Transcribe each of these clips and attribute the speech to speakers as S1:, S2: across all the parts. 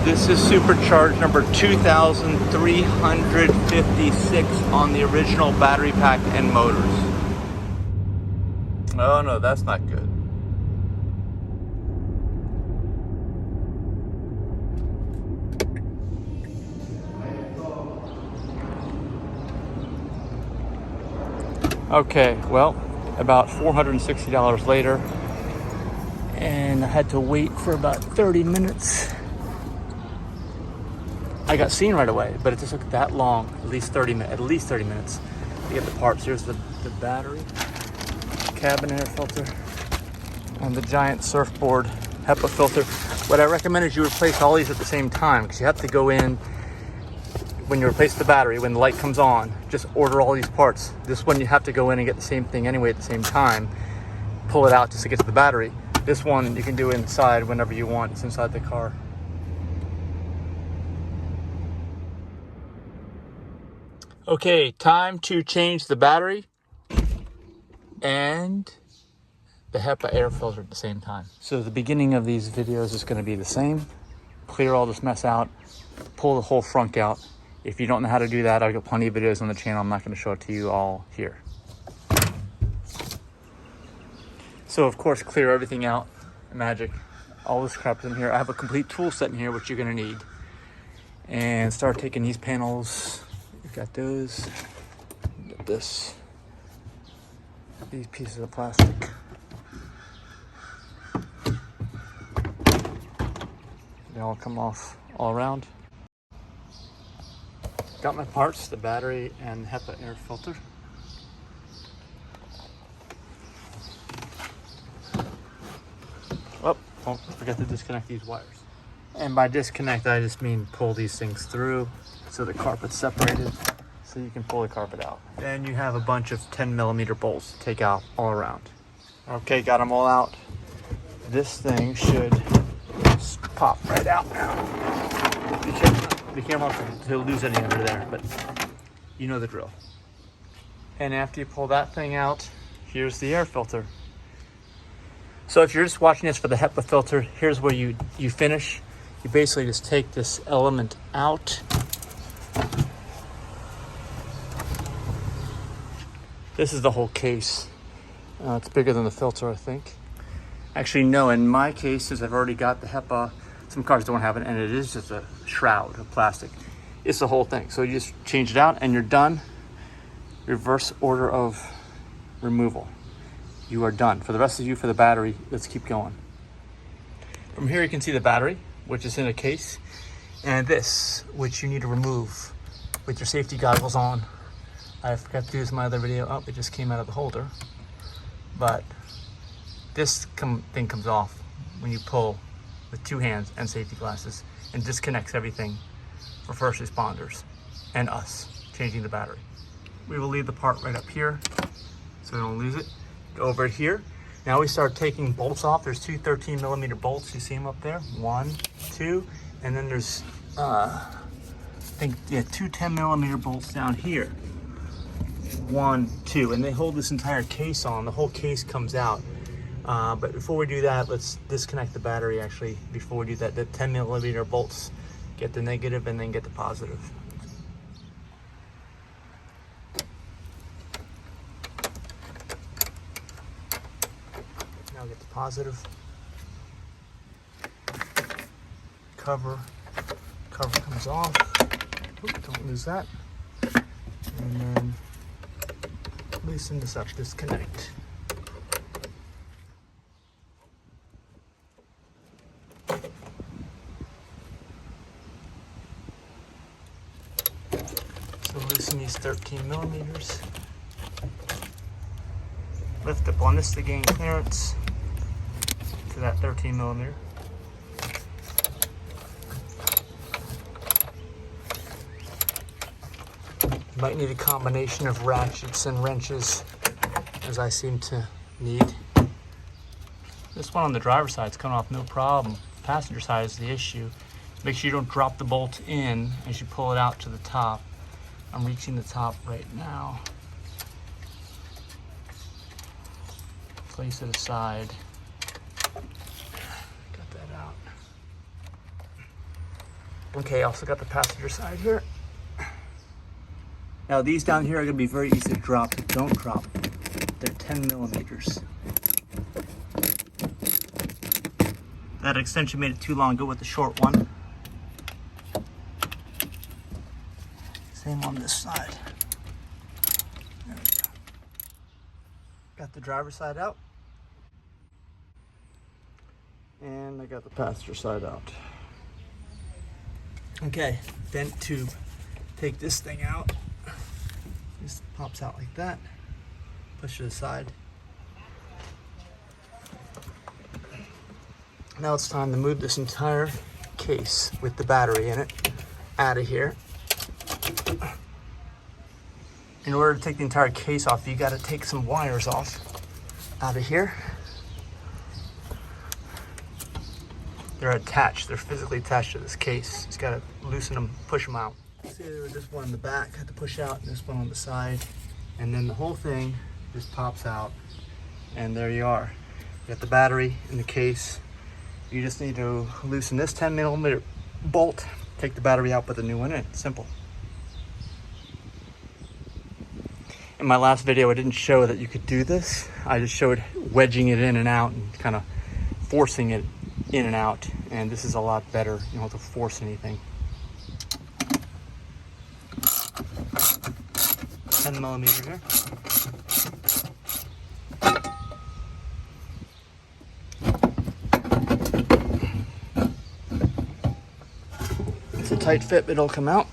S1: This is supercharged number 2356 on the original battery pack and motors. Oh no, that's not good. Okay, well, about $460 later, and I had to wait for about 30 minutes. I got seen right away, but it just took that long, at least 30 minutes to get the parts. Here's the battery, cabin air filter, and the giant surfboard HEPA filter. What I recommend is you replace all these at the same time, because you have to go in when you replace the battery, when the light comes on, just order all these parts. This one you have to go in and get the same thing anyway at the same time, pull it out just to get to the battery. This one you can do inside whenever you want, it's inside the car. Okay, time to change the battery and the HEPA air filter at the same time. So the beginning of these videos is going to be the same. Clear all this mess out, pull the whole frunk out. If you don't know how to do that, I've got plenty of videos on the channel. I'm not going to show it to you all here. So of course, clear everything out. Magic. All this crap's in here. I have a complete tool set in here, which you're going to need. And start taking these panels. You've got those. You've got this. These pieces of plastic. They all come off all around. Got my parts, the battery and HEPA air filter. Oh, don't forget to disconnect these wires. And by disconnect, I just mean pull these things through so the carpet's separated, so you can pull the carpet out. Then you have a bunch of 10mm bolts to take out all around. Okay, got them all out. This thing should just pop right out now. Be careful to lose any under there, but you know the drill. And after you pull that thing out, here's the air filter. So if you're just watching this for the HEPA filter, here's where you finish. You basically just take this element out. This is the whole case. It's bigger than the filter, I think. Actually, no, in my cases, I've already got the HEPA. Some cars don't have it, and it is just a shroud of plastic. It's the whole thing. So you just change it out and you're done. Reverse order of removal. You are done. For the rest of you, for the battery, let's keep going. From here you can see the battery, which is in a case, and this, which you need to remove with your safety goggles on. I forgot to do this in my other video. Oh, it just came out of the holder. But this thing comes off when you pull with two hands and safety glasses, and disconnects everything for first responders and us changing the battery. We will leave the part right up here so we don't lose it. Go over here. Now we start taking bolts off. There's two 13mm bolts. You see them up there? 1, 2, and then there's two 10mm bolts down here. 1, 2, and they hold this entire case on. The whole case comes out. But before we do that, let's disconnect the battery actually. Before we do that, the 10mm bolts, get the negative and then get the positive. Now get the positive. Cover comes off. Oop, don't lose that. And then loosen this up, disconnect. So loosen these 13mm. Lift up on this to gain clearance to that 13mm. You might need a combination of ratchets and wrenches, as I seem to need. This one on the driver's side is coming off no problem. Passenger side is the issue. Make sure you don't drop the bolt in as you pull it out to the top. I'm reaching the top right now. Place it aside. Got that out. Okay, also got the passenger side here. Now these down here are gonna be very easy to drop. Don't drop. They're 10 millimeters. That extension made it too long. Go with the short one. Same on this side. There we go. Got the driver's side out. And I got the passenger side out. Okay, vent tube. Take this thing out. This pops out like that. Push to the side. Now it's time to move this entire case with the battery in it out of here. In order to take the entire case off, you got to take some wires off out of here. They're attached. They're physically attached to this case. Just got to loosen them, push them out. See, there was this one in the back, had to push out, and this one on the side, and then the whole thing just pops out, and there you are. You got the battery in the case. You just need to loosen this 10 millimeter bolt, take the battery out, put the new one in. Simple. In my last video, I didn't show that you could do this. I just showed wedging it in and out and kind of forcing it in and out. And this is a lot better. You don't have to force anything. 10 millimeter here. It's a tight fit, but it'll come out.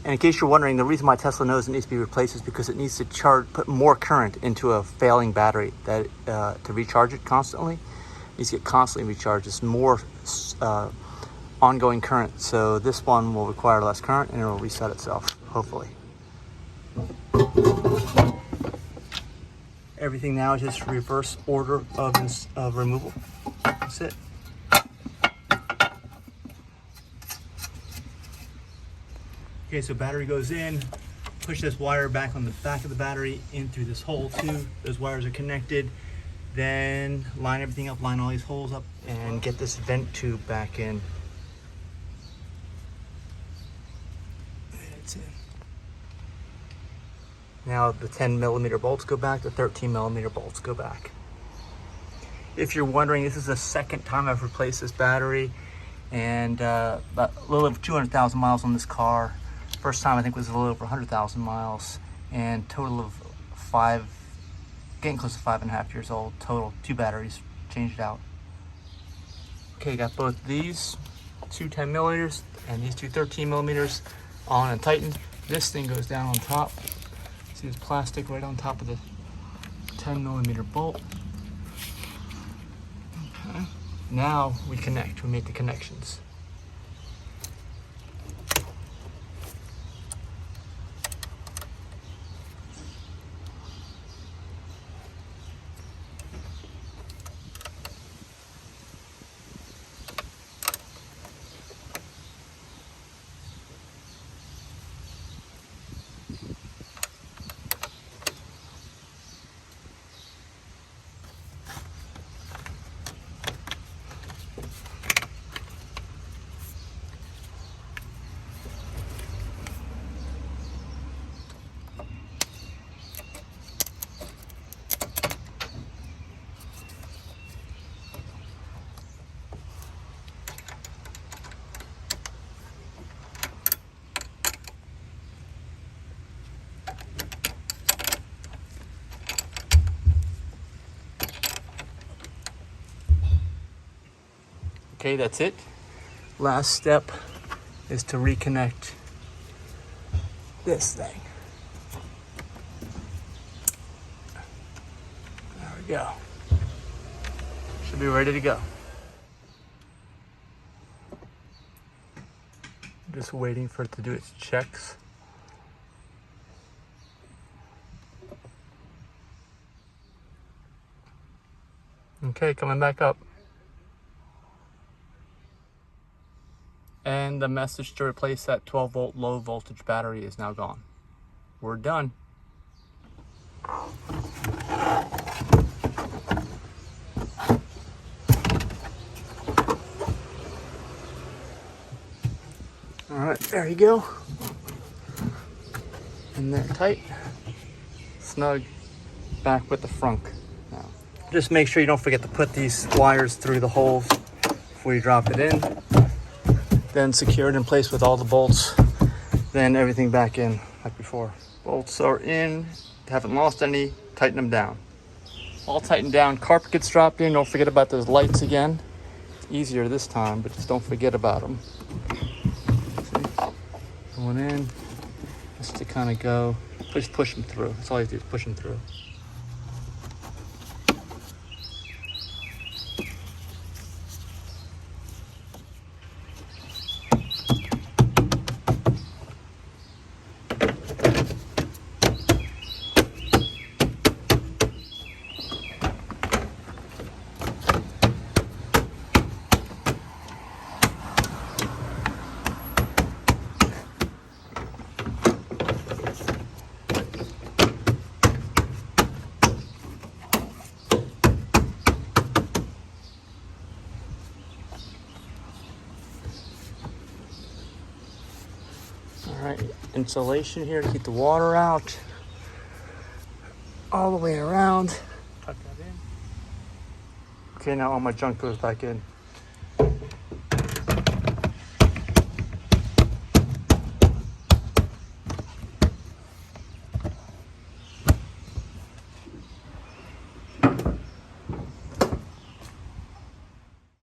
S1: And in case you're wondering, the reason why Tesla knows it needs to be replaced is because it needs to put more current into a failing battery that to recharge it constantly. It needs to get constantly recharged. It's more ongoing current. So this one will require less current and it will reset itself, hopefully. Everything now is just reverse order of removal. That's it. Okay, so battery goes in, push this wire back on the back of the battery in through this hole too. Those wires are connected. Then line everything up, line all these holes up, and get this vent tube back in. It's in. Now the 10 millimeter bolts go back, the 13 millimeter bolts go back. If you're wondering, this is the second time I've replaced this battery, and about a little over 200,000 miles on this car. First time I think was a little over 100,000 miles, and total of getting close to 5.5 years old total. 2 batteries changed out. Okay, got both these, 2 10 millimeters and these 2 13 millimeters on and tightened. This thing goes down on top. See this plastic right on top of the 10 millimeter bolt. Okay, now we connect, we make the connections. Okay, that's it. Last step is to reconnect this thing. There we go. Should be ready to go. Just waiting for it to do its checks. Okay, coming back up. And the message to replace that 12 volt low voltage battery is now gone. We're done. There you go. And they're tight, snug, back with the frunk. Now, just make sure you don't forget to put these wires through the holes before you drop it in. Then secure it in place with all the bolts. Then everything back in like before. Bolts are in, haven't lost any, tighten them down. All tightened down, carpet gets dropped in. Don't forget about those lights again. It's easier this time, but just don't forget about them. See? Going in, just to kind of go, just push them through. That's all you do is push them through. All right, insulation here to keep the water out. All the way around. Tuck that in. Okay, now all my junk goes back in.